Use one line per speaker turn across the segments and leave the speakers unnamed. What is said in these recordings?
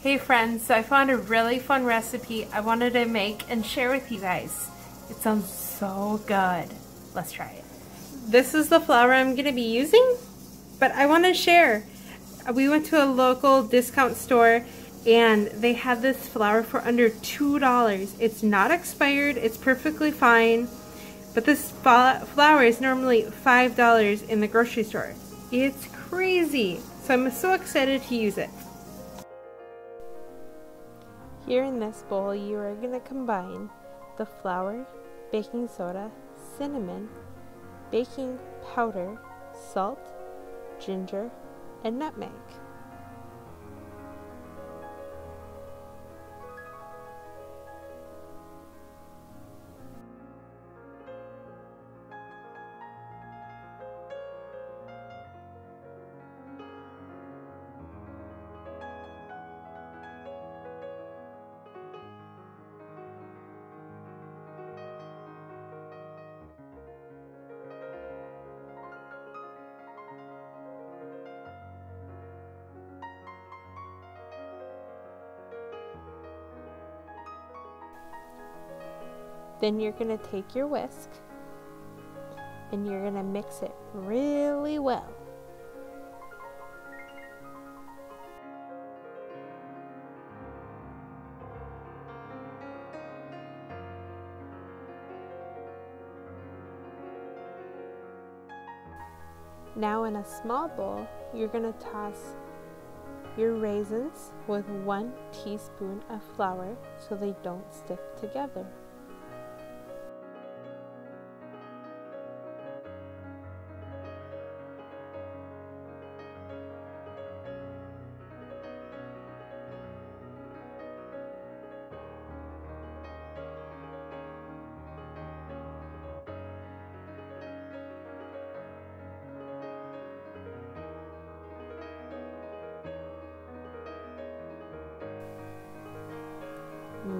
Hey friends, so I found a really fun recipe I wanted to make and share with you guys. It sounds so good. Let's try it. This is the flour I'm going to be using, but I want to share. We went to a local discount store and they had this flour for under $2. It's not expired, it's perfectly fine, but this flour is normally $5 in the grocery store. It's crazy, so I'm so excited to use it. Here in this bowl, you are going to combine the flour, baking soda, cinnamon, baking powder, salt, ginger, and nutmeg. Then you're going to take your whisk and you're going to mix it really well. Now in a small bowl, you're going to toss your raisins with 1 teaspoon of flour so they don't stick together.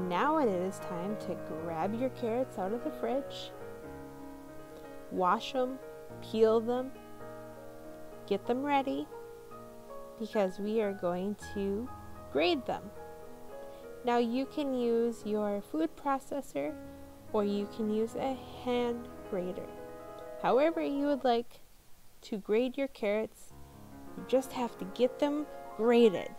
Now it is time to grab your carrots out of the fridge, wash them, peel them, get them ready, because we are going to grate them. Now you can use your food processor or you can use a hand grater. However you would like to grate your carrots, you just have to get them grated.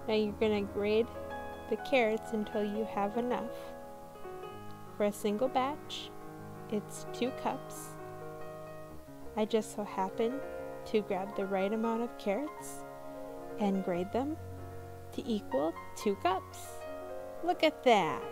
Now you're going to grate the carrots until you have enough. For a single batch, it's 2 cups. I just so happen to grab the right amount of carrots and grate them to equal 2 cups. Look at that!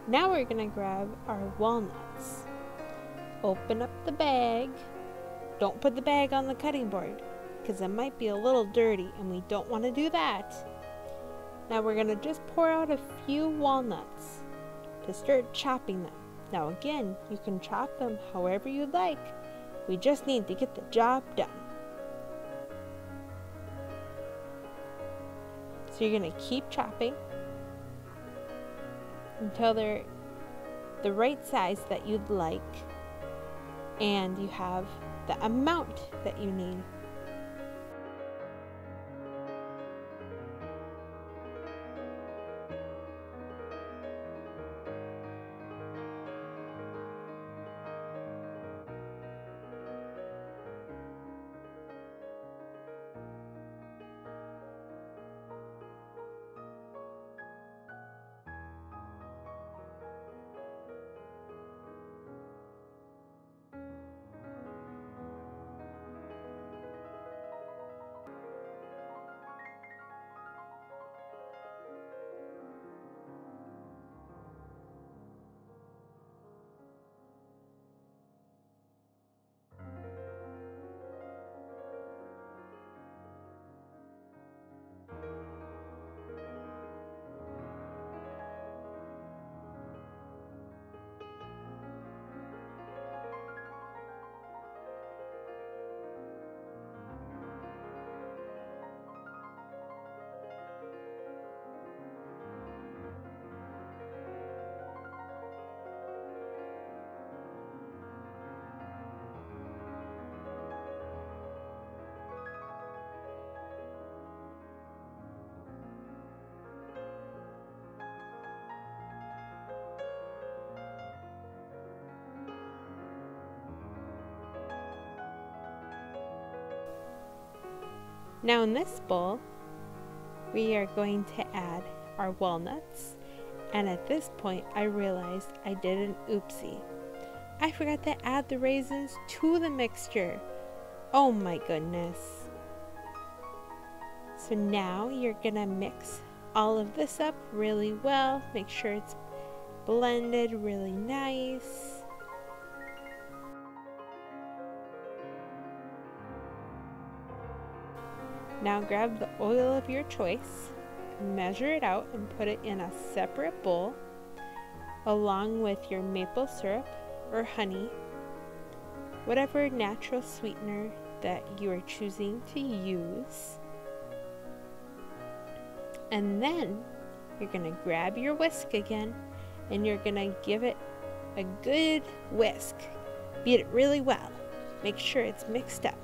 Now we're going to grab our walnuts. Open up the bag. Don't put the bag on the cutting board because it might be a little dirty and we don't want to do that. Now we're going to just pour out a few walnuts to start chopping them. Now again, you can chop them however you'd like. We just need to get the job done. So you're going to keep chopping until they're the right size that you'd like and you have the amount that you need. Now in this bowl, we are going to add our walnuts. And at this point, I realized I did an oopsie. I forgot to add the raisins to the mixture. Oh my goodness. So now you're gonna mix all of this up really well. Make sure it's blended really nice. Now grab the oil of your choice, measure it out and put it in a separate bowl along with your maple syrup or honey, whatever natural sweetener that you are choosing to use. And then you're going to grab your whisk again and you're going to give it a good whisk. Beat it really well. Make sure it's mixed up.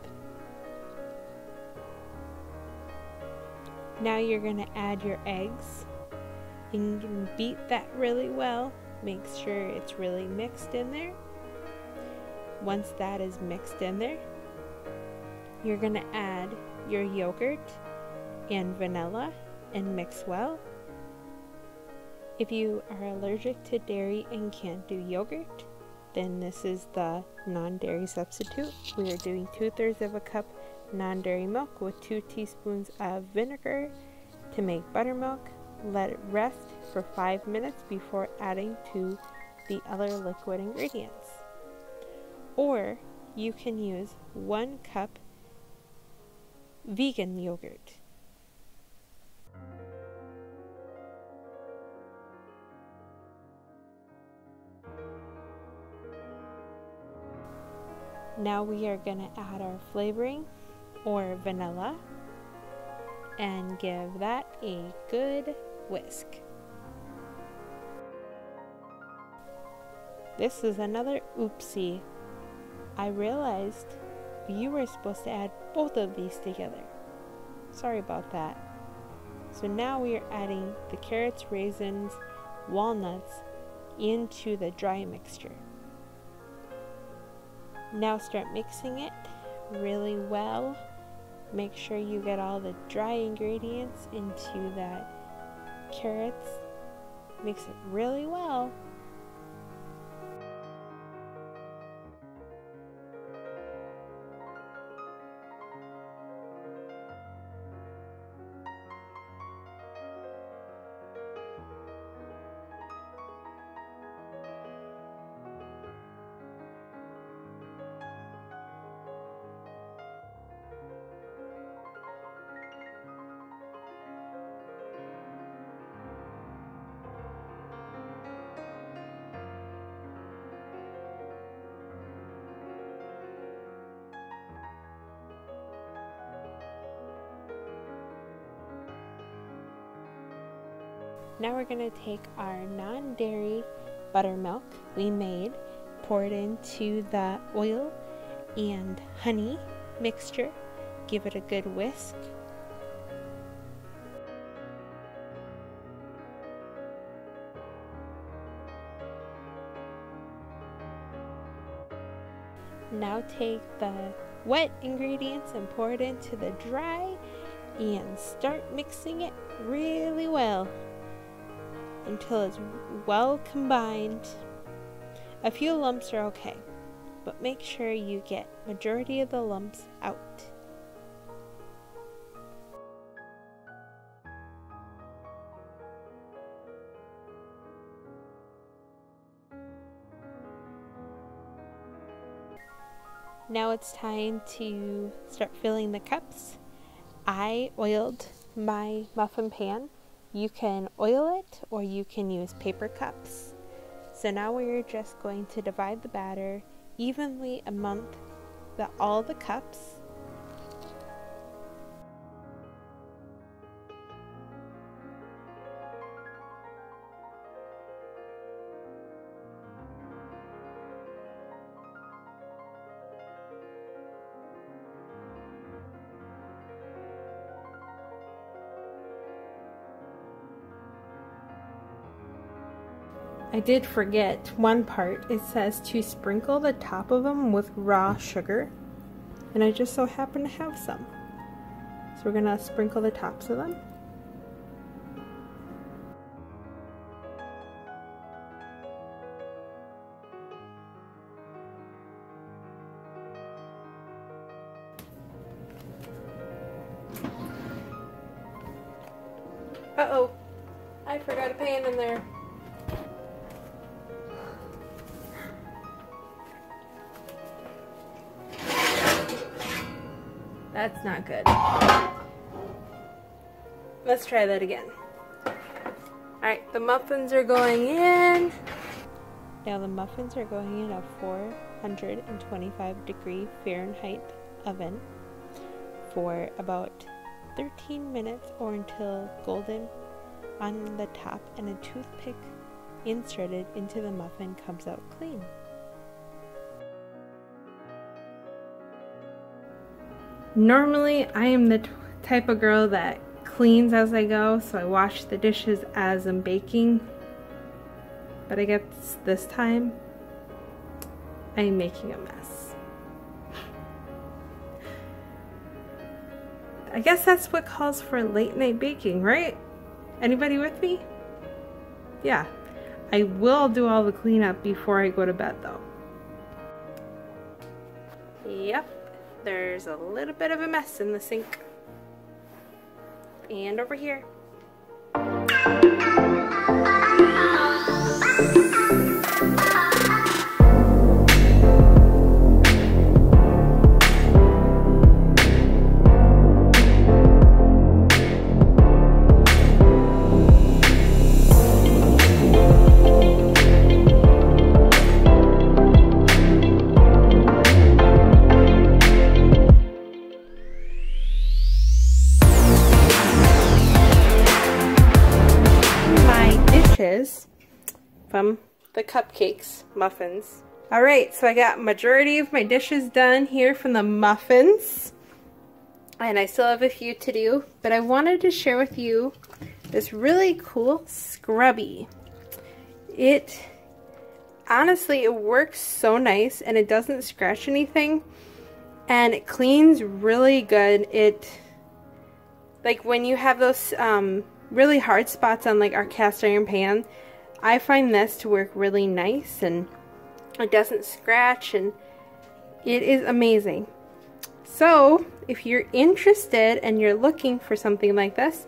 Now you're going to add your eggs and beat that really well. Make sure it's really mixed in there. Once that is mixed in there, you're going to add your yogurt and vanilla and mix well. If you are allergic to dairy and can't do yogurt, then this is the non-dairy substitute. We are doing 2/3 of a cup non-dairy milk with 2 teaspoons of vinegar to make buttermilk. Let it rest for 5 minutes before adding to the other liquid ingredients. Or you can use 1 cup vegan yogurt. Now we are going to add our flavoring or vanilla and give that a good whisk. This is another oopsie. I realized you were supposed to add both of these together. Sorry about that. So now we are adding the carrots, raisins, walnuts into the dry mixture. Now start mixing it really well. Make sure you get all the dry ingredients into that carrots. Mix it really well. Now we're going to take our non-dairy buttermilk we made, pour it into the oil and honey mixture, give it a good whisk. Now take the wet ingredients and pour it into the dry and start mixing it really well until it's well combined. A few lumps are okay, but make sure you get majority of the lumps out. Now it's time to start filling the cups. I oiled my muffin pan. You can oil it or you can use paper cups. So now we're just going to divide the batter evenly among all the cups. I did forget one part. It says to sprinkle the top of them with raw sugar, and I just so happen to have some. So we're gonna sprinkle the tops of them. Uh-oh, I forgot a pan in there. That's not good. Let's try that again. Alright, the muffins are going in. Now the muffins are going in a 425 degree Fahrenheit oven for about 13 minutes or until golden on the top and a toothpick inserted into the muffin comes out clean. Normally I am the type of girl that cleans as I go, so I wash the dishes as I'm baking, but I guess this time I'm making a mess. I guess that's what calls for late night baking, right? Anybody with me? Yeah. I will do all the cleanup before I go to bed though. Yep, there's a little bit of a mess in the sink. And over here. From the cupcakes, muffins. Alright, so I got majority of my dishes done here from the muffins. And I still have a few to do, but I wanted to share with you this really cool scrubby. Honestly, it works so nice and it doesn't scratch anything. And it cleans really good. Like when you have those really hard spots on like our cast iron pan, I find this to work really nice and it doesn't scratch and it is amazing. So if you're interested and you're looking for something like this,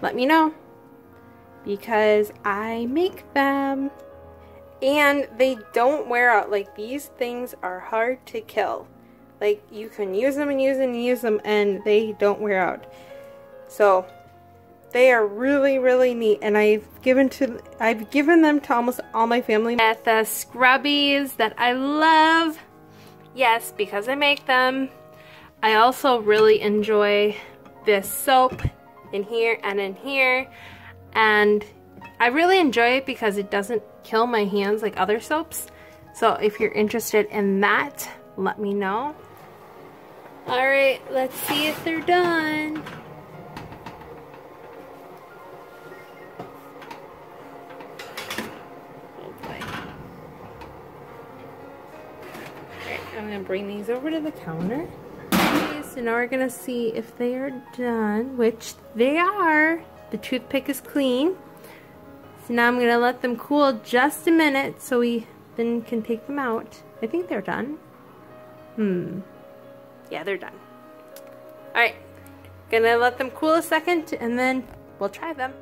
let me know because I make them and they don't wear out. Like these things are hard to kill. Like you can use them and use them and use them and they don't wear out. So they are really, really neat, and I've given them to almost all my family. At the scrubbies that I love, yes, because I make them. I also really enjoy this soap in here and in here, and I really enjoy it because it doesn't kill my hands like other soaps. So if you're interested in that, let me know. All right, let's see if they're done. I'm going to bring these over to the counter. Okay, so now we're going to see if they are done, which they are. The toothpick is clean. So now I'm going to let them cool just a minute so we then can take them out. I think they're done. Yeah, they're done. Alright, gonna let them cool a second and then we'll try them.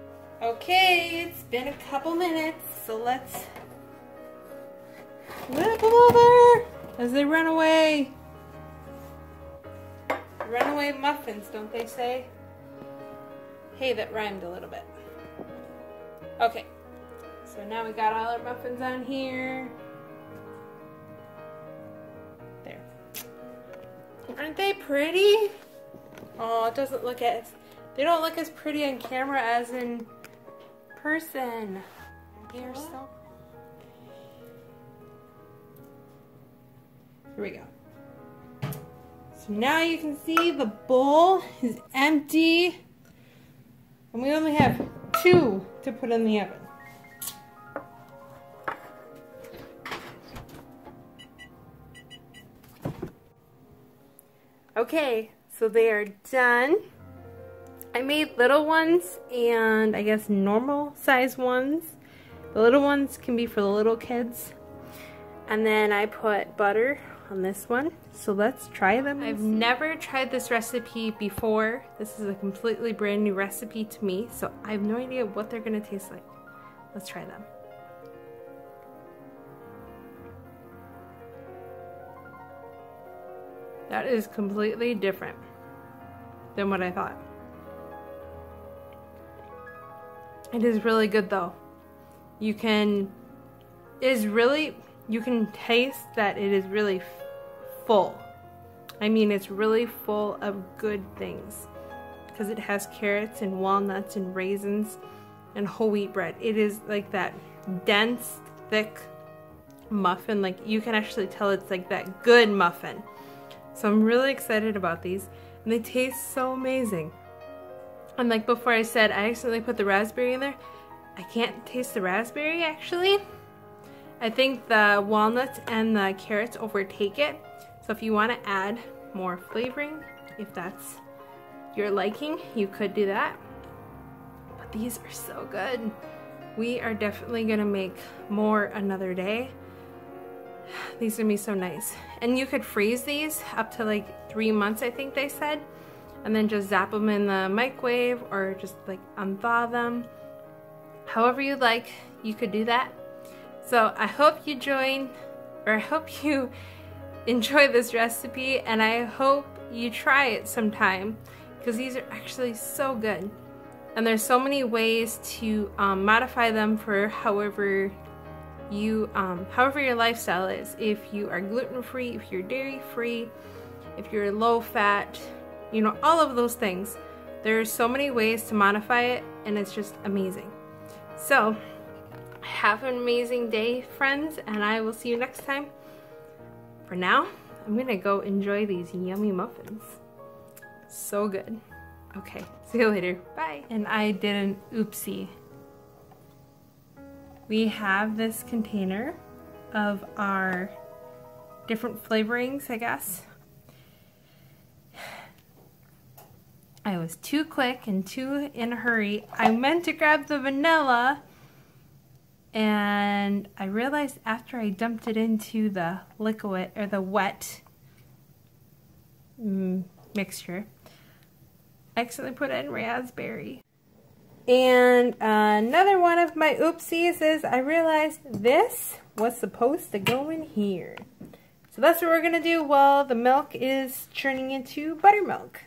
Okay, it's been a couple minutes, so let's flip them over as they run away. Runaway muffins, don't they say? Hey, that rhymed a little bit. Okay, so now we got all our muffins on here. There. Aren't they pretty? Oh, it doesn't look as, they don't look as pretty on camera as in person. They're so. Here we go. So now you can see the bowl is empty. And we only have 2 to put in the oven. Okay, so they are done. I made little ones and I guess normal size ones. The little ones can be for the little kids. And then I put butter on this one. So let's try them. I've never tried this recipe before. This is a completely brand new recipe to me. So I have no idea what they're gonna taste like. Let's try them. That is completely different than what I thought. It is really good though. You can taste that it is really full. I mean, it's really full of good things because it has carrots and walnuts and raisins and whole wheat bread. It is like that dense, thick muffin. Like you can actually tell it's like that good muffin. So I'm really excited about these and they taste so amazing. And like before I said, I accidentally put the raspberry in there. I can't taste the raspberry actually. I think the walnuts and the carrots overtake it. So if you want to add more flavoring, if that's your liking, you could do that. But these are so good. We are definitely gonna make more another day. These are gonna be so nice. And you could freeze these up to like 3 months, I think they said. And then just zap them in the microwave or just like unthaw them. However you like, you could do that. So I hope you enjoy this recipe and I hope you try it sometime because these are actually so good. And there's so many ways to modify them for however your lifestyle is. If you are gluten-free, if you're dairy-free, if you're low-fat, you know, all of those things. There's so many ways to modify it and it's just amazing. So have an amazing day, friends, and I will see you next time. For now, I'm gonna go enjoy these yummy muffins. So good. Okay, see you later. Bye. And I did an oopsie. We have this container of our different flavorings, I guess. I was too quick and too in a hurry. I meant to grab the vanilla and I realized after I dumped it into the liquid or the wet mixture, I accidentally put in raspberry. And another one of my oopsies is I realized this was supposed to go in here. So that's what we're gonna do while the milk is churning into buttermilk.